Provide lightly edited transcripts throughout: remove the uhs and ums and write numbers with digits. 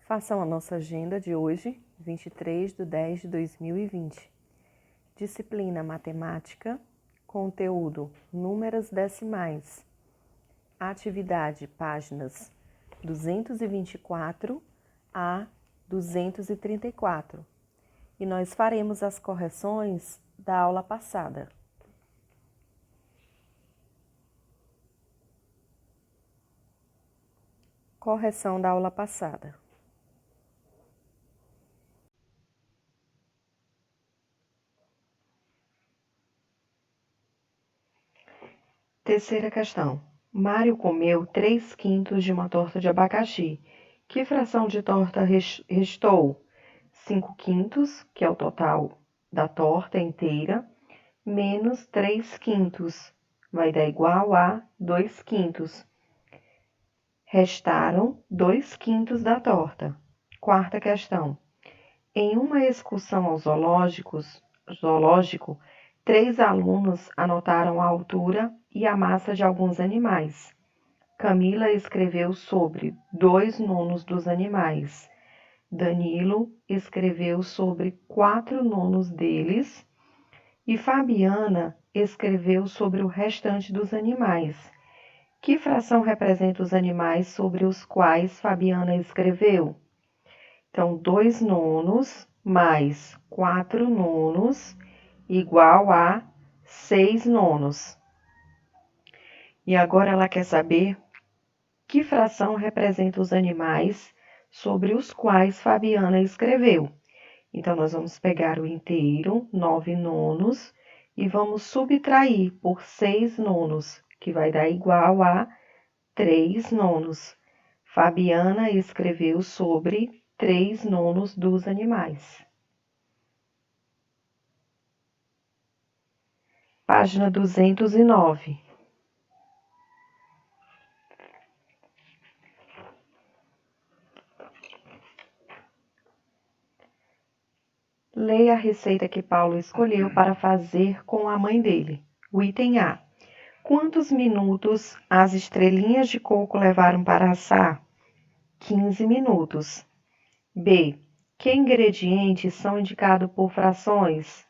Façam a nossa agenda de hoje, 23/10/2020. Disciplina Matemática, conteúdo Números Decimais. Atividade, páginas 224 a 234. E nós faremos as correções da aula passada. Correção da aula passada. Terceira questão. Mário comeu 3/5 de uma torta de abacaxi. Que fração de torta restou? 5/5, que é o total da torta inteira, menos 3/5, vai dar igual a 2/5. Restaram 2/5 da torta. Quarta questão. Em uma excursão ao zoológico, 3 alunos anotaram a altura e a massa de alguns animais. Camila escreveu sobre 2/9 dos animais. Danilo escreveu sobre 4/9 deles. E Fabiana escreveu sobre o restante dos animais. Que fração representa os animais sobre os quais Fabiana escreveu? Então, 2/9 mais 4/9 igual a 6/9. E agora ela quer saber que fração representa os animais sobre os quais Fabiana escreveu. Então, nós vamos pegar o inteiro, 9/9, e vamos subtrair por 6/9, que vai dar igual a 3/9. Fabiana escreveu sobre 3/9 dos animais. Página 209. Leia a receita que Paulo escolheu para fazer com a mãe dele. O item A. Quantos minutos as estrelinhas de coco levaram para assar? 15 minutos. B. Que ingredientes são indicados por frações?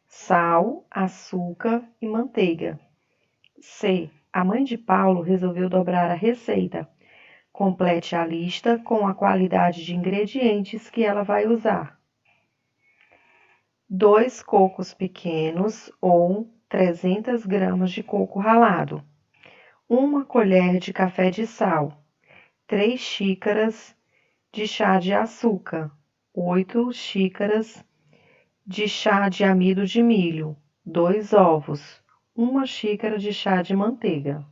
Sal, açúcar e manteiga. C. A mãe de Paulo resolveu dobrar a receita. Complete a lista com a quantidade de ingredientes que ela vai usar. 2 cocos pequenos ou 300 gramas de coco ralado. 1 colher de café de sal. 3 xícaras de chá de açúcar. 8 xícaras de chá de amido de milho. 2 ovos. 1 xícara de chá de manteiga.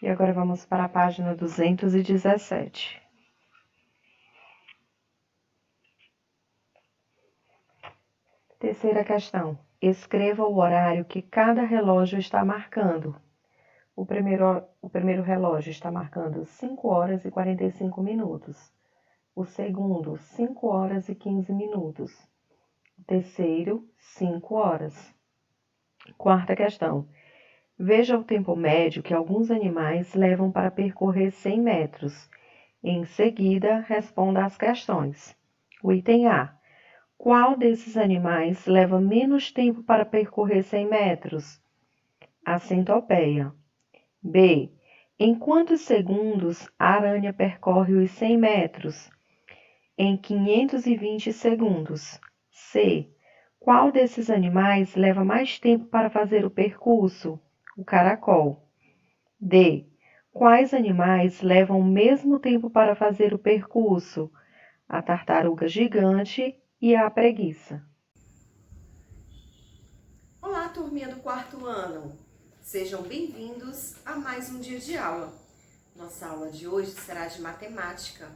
E agora vamos para a página 217. Terceira questão. Escreva o horário que cada relógio está marcando. O primeiro relógio está marcando 5 horas e 45 minutos. O segundo, 5 horas e 15 minutos. O terceiro, 5 horas. Quarta questão. Veja o tempo médio que alguns animais levam para percorrer 100 metros. Em seguida, responda às questões. O item A. Qual desses animais leva menos tempo para percorrer 100 metros? A centopeia. B. Em quantos segundos a aranha percorre os 100 metros? Em 520 segundos. C. Qual desses animais leva mais tempo para fazer o percurso? O caracol. D. Quais animais levam o mesmo tempo para fazer o percurso? A tartaruga gigante e a preguiça. Olá, turminha do 4º ano. Sejam bem-vindos a mais um dia de aula. Nossa aula de hoje será de matemática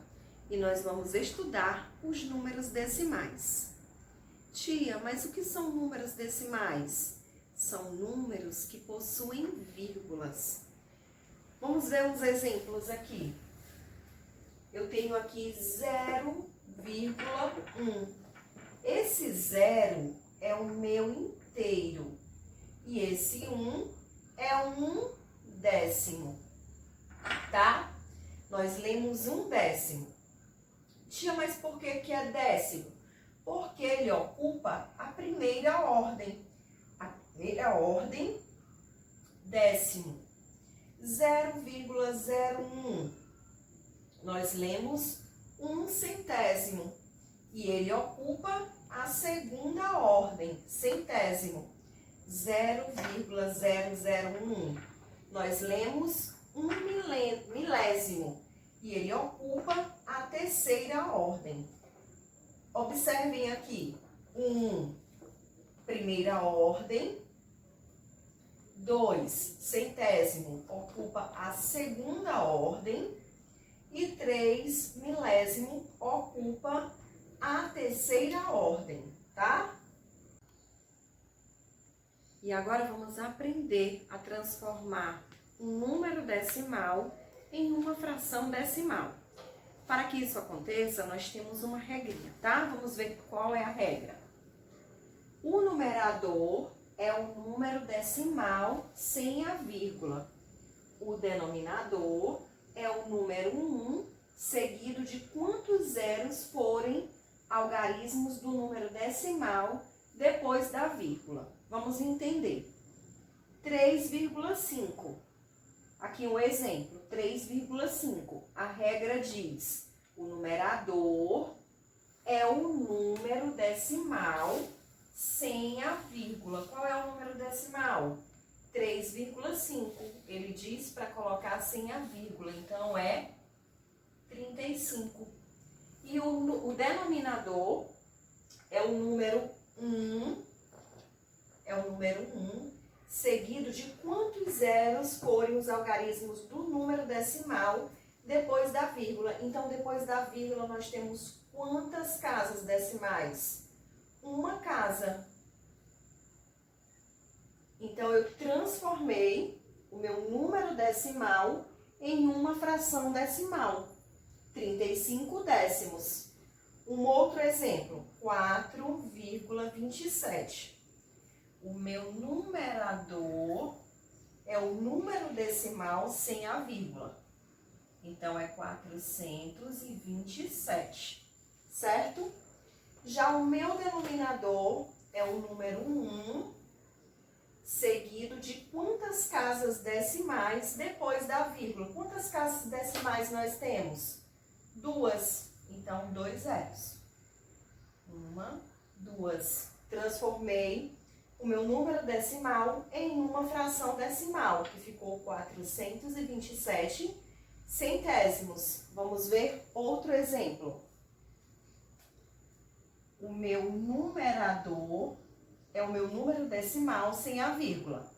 e nós vamos estudar os números decimais. Tia, mas o que são números decimais? São números que possuem vírgulas. Vamos ver uns exemplos aqui. Eu tenho aqui 0,1. Esse 0 é o meu inteiro. E esse 1 é 1/10, tá? Nós lemos 1/10. Tia, mas por que que é décimo? Porque ele ocupa a primeira ordem. A primeira ordem, décimo. 0,01. Nós lemos 1/100. E ele ocupa a segunda ordem, centésimo. 0,001. Nós lemos 1/milésimo. E ele ocupa a terceira ordem. Observem aqui. 1, primeira ordem. 2, centésimo, ocupa a segunda ordem. E 3, milésimo, ocupa a terceira ordem, tá? E agora vamos aprender a transformar um número decimal em uma fração decimal. Para que isso aconteça, nós temos uma regrinha, tá? Vamos ver qual é a regra. O numerador é o número decimal sem a vírgula. O denominador é o número 1, seguido de quantos zeros forem algarismos do número decimal depois da vírgula. Vamos entender. 3,5. Aqui um exemplo, 3,5. A regra diz, o numerador é o número decimal sem a vírgula. Qual é o número decimal? 3,5. Ele diz para colocar sem a vírgula, então é 35. E o denominador é o número 1, seguido de quantos zeros forem os algarismos do número decimal depois da vírgula. Então, depois da vírgula, nós temos quantas casas decimais? Uma casa. Então, eu transformei o meu número decimal em uma fração decimal. 35 décimos. Um outro exemplo, 4,27. O meu numerador é o número decimal sem a vírgula. Então, é 427, certo? Já o meu denominador é o número 1, seguido de quantas casas decimais depois da vírgula. Quantas casas decimais nós temos? 2. Então, 2 zeros. 1, 2. Transformei o meu número decimal em uma fração decimal, que ficou 427 centésimos. Vamos ver outro exemplo. O meu numerador é o meu número decimal sem a vírgula.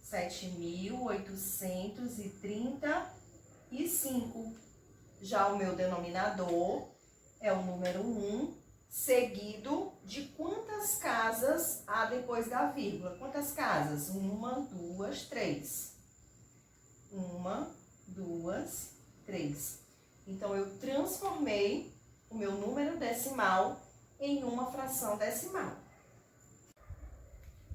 7.835. Já o meu denominador é o número 1, seguido de quantas casas há depois da vírgula. Quantas casas? 1, 2, 3. 1, 2, 3. Então, eu transformei o meu número decimal em uma fração decimal.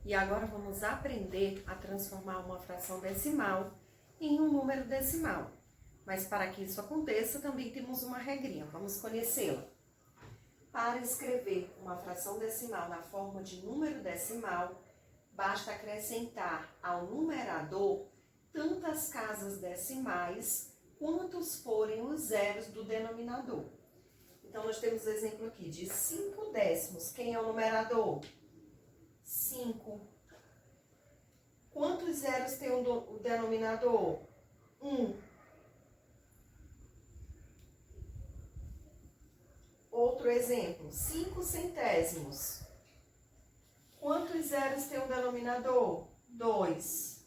E agora vamos aprender a transformar uma fração decimal em um número decimal. Mas para que isso aconteça, também temos uma regrinha. Vamos conhecê-la. Para escrever uma fração decimal na forma de número decimal, basta acrescentar ao numerador tantas casas decimais quantos forem os zeros do denominador. Então, nós temos exemplo aqui de 5 décimos. Quem é o numerador? 5. Quantos zeros tem o denominador? 1. Outro exemplo, 5 centésimos. Quantos zeros tem o denominador? 2.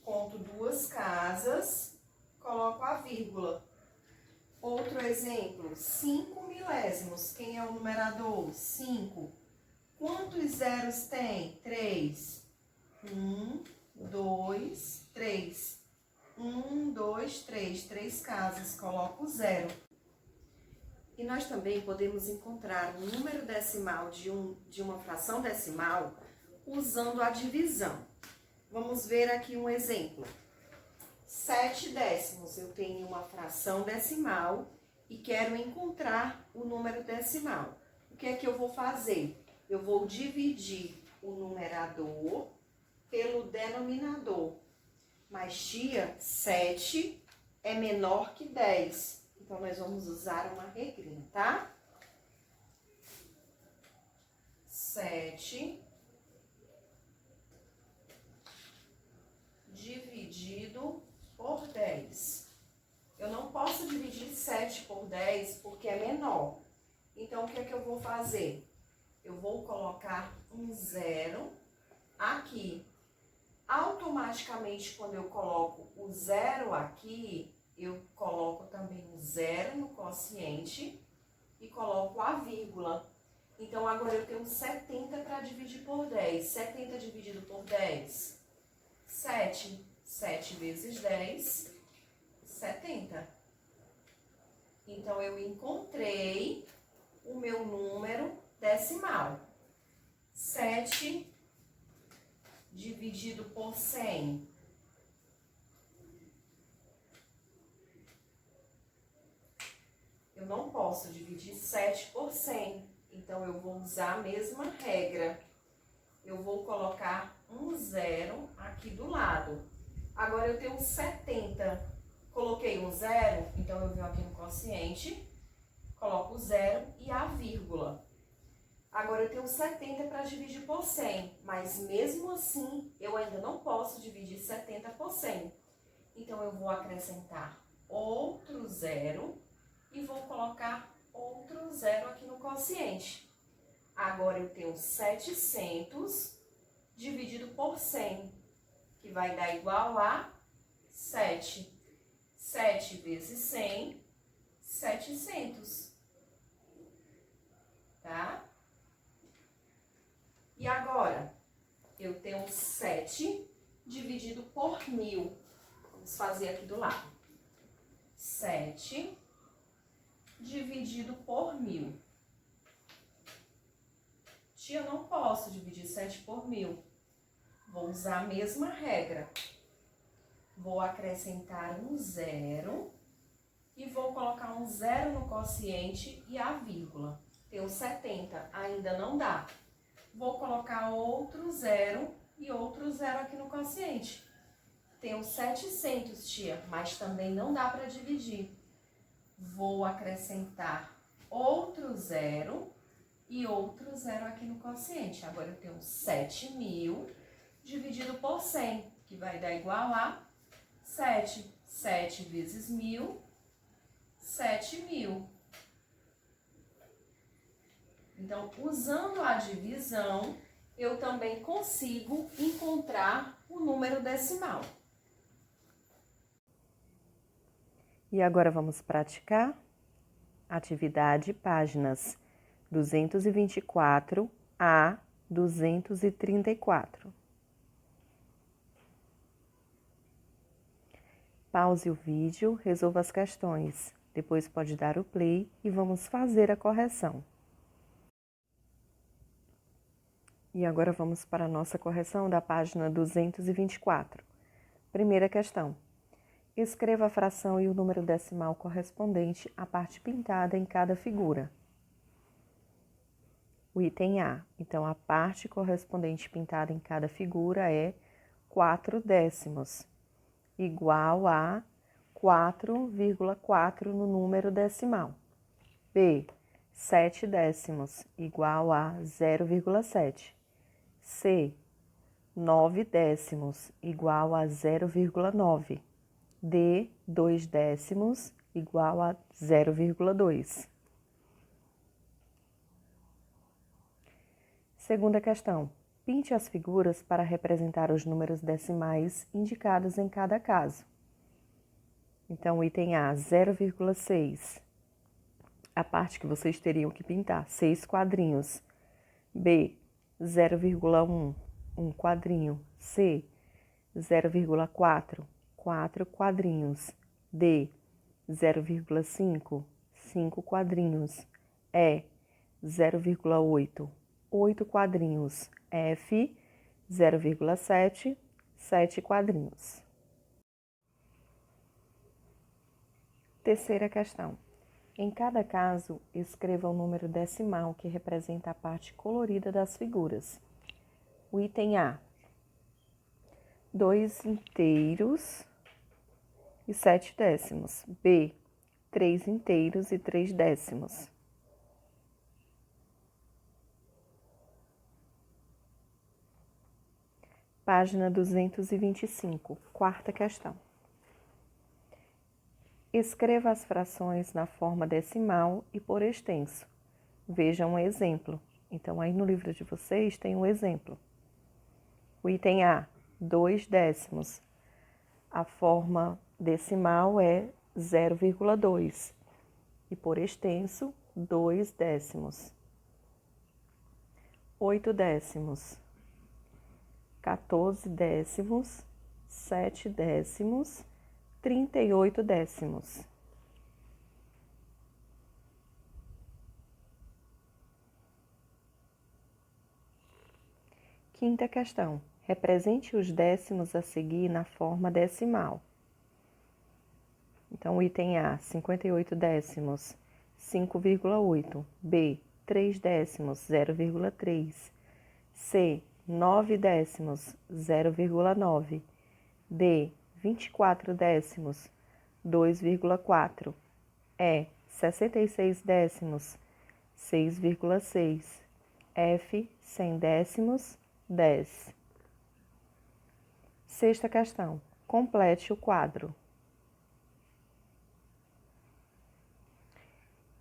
Conto 2 casas, coloco a vírgula. Outro exemplo, 5 milésimos. Quem é o numerador? 5. Quantos zeros tem? 3. 1, 2, 3. 1, 2, 3. 3 casas, coloco 0. E nós também podemos encontrar o número decimal de uma fração decimal usando a divisão. Vamos ver aqui um exemplo. 7 décimos, eu tenho uma fração decimal e quero encontrar o número decimal. O que é que eu vou fazer? Eu vou dividir o numerador pelo denominador. Mas, tia, 7 é menor que 10. Então, nós vamos usar uma regrinha, tá? 7 dividido por 10. Eu não posso dividir 7 por 10 porque é menor. Então, o que é que eu vou fazer? Eu vou colocar um zero aqui. Automaticamente, quando eu coloco o zero aqui, eu coloco também o zero no quociente e coloco a vírgula. Então, agora eu tenho 70 para dividir por 10. 70 dividido por 10, 7. 7 vezes 10, 70. Então, eu encontrei o meu número decimal. 7 dividido por 100. Eu não posso dividir 7 por 100. Então, eu vou usar a mesma regra. Eu vou colocar um zero aqui do lado. Agora, eu tenho 70. Coloquei um zero, então eu venho aqui no quociente, coloco o zero e a vírgula. Agora, eu tenho 70 para dividir por 100, mas mesmo assim, eu ainda não posso dividir 70 por 100. Então, eu vou acrescentar outro zero e vou colocar outro zero aqui no quociente. Agora, eu tenho 700 dividido por 100, que vai dar igual a 7. 7 vezes 100, 700. Tá? E agora, eu tenho 7 dividido por 1000. Vamos fazer aqui do lado. 7 dividido por 1000. Tia, eu não posso dividir 7 por 1000. Vou usar a mesma regra. Vou acrescentar um zero e vou colocar um zero no quociente e a vírgula. Tenho 70, ainda não dá. Vou colocar outro zero e outro zero aqui no quociente. Tenho 700, tia, mas também não dá para dividir. Vou acrescentar outro zero e outro zero aqui no quociente. Agora, eu tenho 7.000 dividido por 100, que vai dar igual a 7. 7 vezes 1000, 7.000. Então, usando a divisão, eu também consigo encontrar o número decimal. E agora vamos praticar atividade páginas 224 a 234. Pause o vídeo, resolva as questões. Depois pode dar o play e vamos fazer a correção. E agora vamos para a nossa correção da página 224. Primeira questão. Escreva a fração e o número decimal correspondente à parte pintada em cada figura. O item A. Então, a parte correspondente pintada em cada figura é 4 décimos, igual a 4,4 no número decimal. B. 7 décimos, igual a 0,7. C. 9 décimos, igual a 0,9. D. 2 décimos, igual a 0,2. Segunda questão. Pinte as figuras para representar os números decimais indicados em cada caso. Então, o item A, 0,6. A parte que vocês teriam que pintar, 6 quadrinhos. B, 0,1, 1 quadrinho. C, 0,4, 4 quadrinhos. D, 0,5, 5 quadrinhos. E, 0,8, 8 quadrinhos. F, 0,7, 7 quadrinhos. Terceira questão. Em cada caso, escreva o número decimal que representa a parte colorida das figuras. O item A, 2 inteiros e 7 décimos. B, 3 inteiros e 3 décimos. Página 225, quarta questão. Escreva as frações na forma decimal e por extenso. Veja um exemplo. Então, aí no livro de vocês tem um exemplo. O item A, 2 décimos. A forma decimal é 0,2 e por extenso, 2 décimos. 8 décimos, 14 décimos, 7 décimos, 38 décimos. Quinta questão. Represente os décimos a seguir na forma decimal. Então, o item A, 58 décimos, 5,8. B, 3 décimos, 0,3. C, 9 décimos, 0,9. D, 24 décimos, 2,4. E, 66 décimos, 6,6. F, 100 décimos, 10. Sexta questão. Complete o quadro.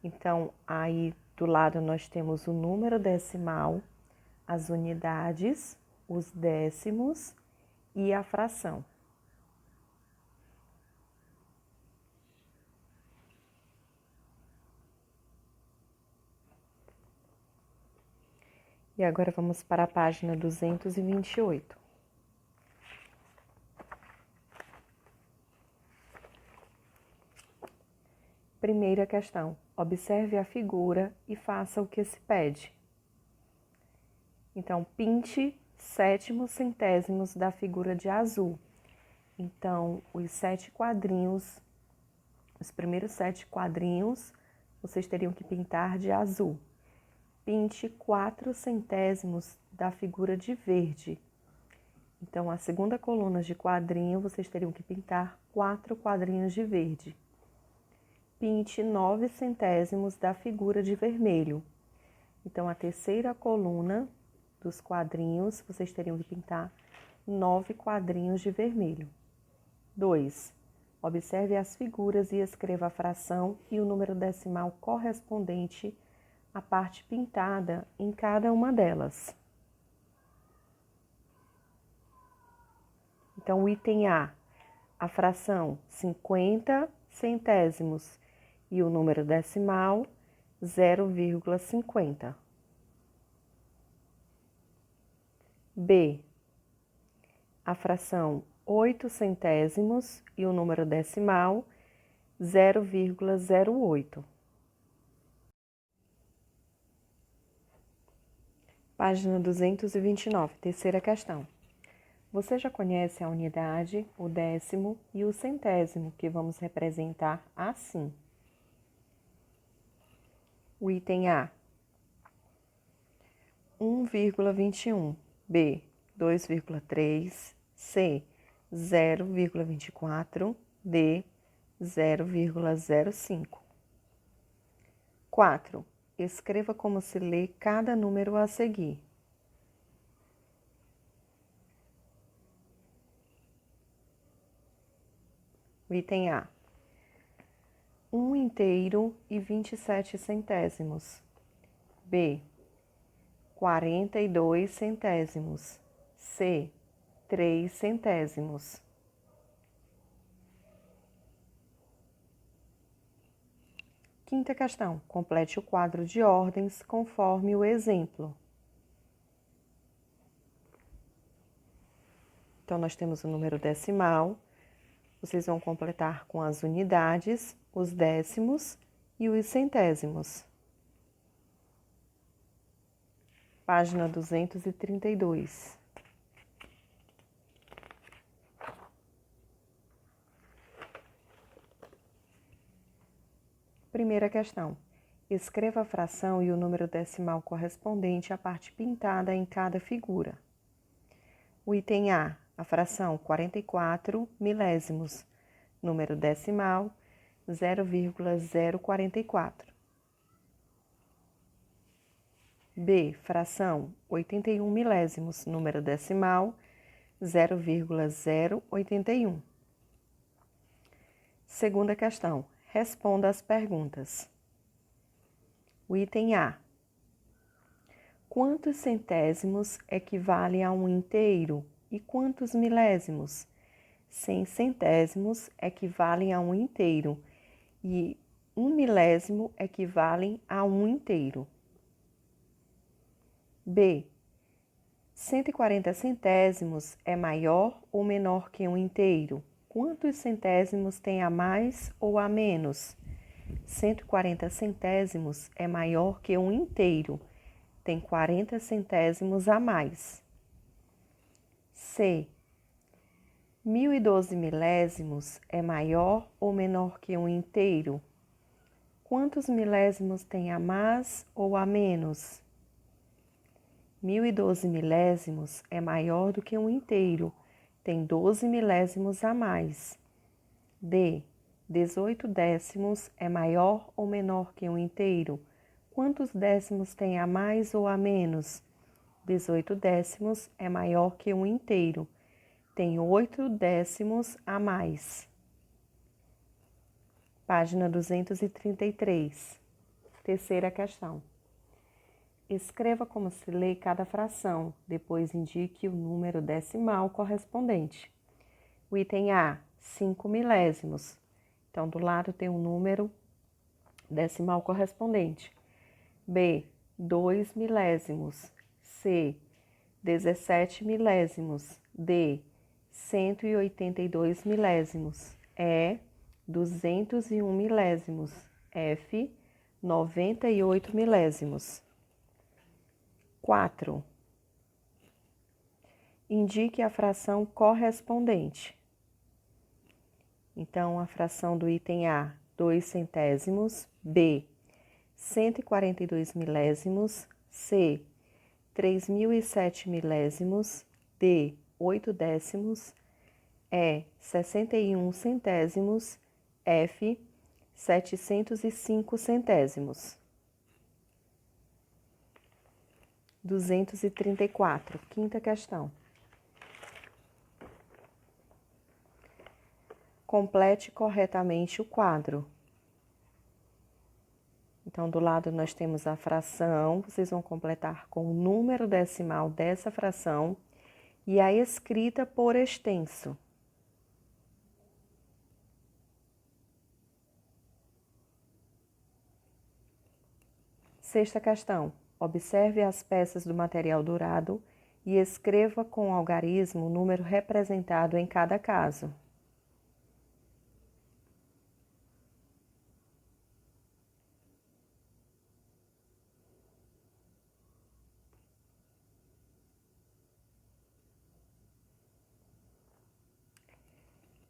Então, aí do lado nós temos o número decimal, as unidades, os décimos e a fração. E agora vamos para a página 228. Primeira questão. Observe a figura e faça o que se pede. Então, pinte sétimos centésimos da figura de azul. Então, os 7 quadrinhos, os primeiros 7 quadrinhos, vocês teriam que pintar de azul. Pinte 4 centésimos da figura de verde. Então, a segunda coluna de quadrinho, vocês teriam que pintar 4 quadrinhos de verde. Pinte 9 centésimos da figura de vermelho. Então, a terceira coluna dos quadrinhos, vocês teriam que pintar 9 quadrinhos de vermelho. 2. Observe as figuras e escreva a fração e o número decimal correspondente à parte pintada em cada uma delas. Então, o item A, a fração 50 centésimos e o número decimal 0,50. B, a fração 8 centésimos e o número decimal 0,08. Página 229, terceira questão. Você já conhece a unidade, o décimo e o centésimo, que vamos representar assim. O item A, 1,21. B, 2,3. C, 0,24. D, 0,05. 4. Escreva como se lê cada número a seguir. O item A, 1 inteiro e 27 centésimos. B, 42 centésimos. C, 3 centésimos. Quinta questão. Complete o quadro de ordens conforme o exemplo. Então, nós temos o número decimal. Vocês vão completar com as unidades, os décimos e os centésimos. Página 232. Primeira questão. Escreva a fração e o número decimal correspondente à parte pintada em cada figura. O item A, a fração 44 milésimos, número decimal 0,044. B, fração 81 milésimos, número decimal 0,081. Segunda questão. Responda as perguntas. O item A. Quantos centésimos equivalem a um inteiro e quantos milésimos? 100 centésimos equivalem a um inteiro e 1 milésimo equivalem a um inteiro. B. 140 centésimos é maior ou menor que um inteiro? Quantos centésimos tem a mais ou a menos? 140 centésimos é maior que um inteiro, tem 40 centésimos a mais. C. 1012 milésimos é maior ou menor que um inteiro? Quantos milésimos tem a mais ou a menos? 1012 milésimos é maior do que um inteiro, tem 12 milésimos a mais. D. 18 décimos é maior ou menor que um inteiro? Quantos décimos tem a mais ou a menos? 18 décimos é maior que um inteiro, tem 8 décimos a mais. Página 233. Terceira questão. Escreva como se lê cada fração, depois indique o número decimal correspondente. O item A, 5 milésimos. Então, do lado tem um número decimal correspondente. B, 2 milésimos. C, 17 milésimos. D, 182 milésimos. E, 201 milésimos. F, 98 milésimos. 4. Indique a fração correspondente. Então, a fração do item A, 2 centésimos. B, 142 milésimos. C, 3007 milésimos. D, 8 décimos. E, 61 centésimos. F, 705 centésimos. 234, quinta questão. Complete corretamente o quadro. Então, do lado nós temos a fração, vocês vão completar com o número decimal dessa fração e a escrita por extenso. Sexta questão. Observe as peças do material dourado e escreva com algarismo o número representado em cada caso.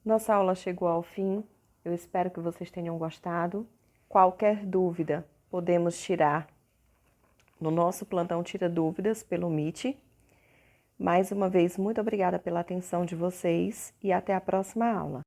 Nossa aula chegou ao fim. Eu espero que vocês tenham gostado. Qualquer dúvida, podemos tirar no nosso plantão Tira Dúvidas pelo Meet. Mais uma vez, muito obrigada pela atenção de vocês e até a próxima aula.